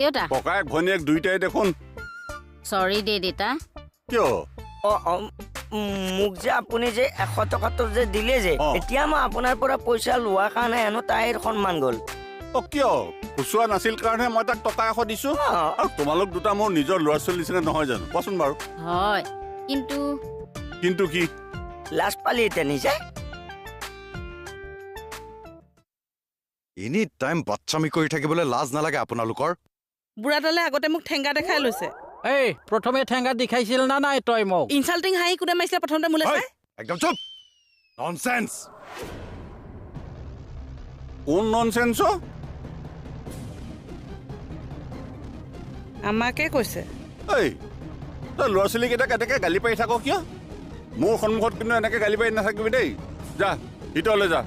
দেউতা ককায়েক ভনীয়েক দুইটাই দেখোন সৰি দে দেউতা কিয় মোক যে আপুনি যে 100 টকাটো যে দিলে যে এতিয়া মই আপোনাৰ পৰা পইচা লোৱাৰ কাৰণে হেনো তাইৰ সন্মান গ'ল কিয় খুচুৰা নাছিল কাৰণে মই তাক টকা 100 দিছো আৰু তোমালোক দুটা মোৰ নিজৰ ল'ৰা ছোৱালী নিচিনা নহয় জানো কোৱাচোন বাৰু হয় কিন্তু কি লাজ পালি এতিয়া নিজে এনি টাইম বাচ্চামি কৰি থাকিবলৈ লাজ নালাগে আপোনালোকৰ বুঢ়াডালে আগতে মোক ঠেংগা দেখাই লৈছে এই প্ৰথমে ঠেংগা দেখাইছিল না নাই তই মোক ইনচাল্টিং হাঁহি কোনে মাৰিছিলে প্ৰথমতে মোলে চাই একদম চুপ ননসেন্স কোন ননসেন্স আমাকে কৈছে এই তই ল'ৰা ছোৱালীকেইটাক এনেকৈ গালি পাৰি থাক কিয় মোৰ সন্মুখত কিন্তু এনেকৈ গালি পাৰি নাথাকিবি দেই যা ভিতৰলৈ যা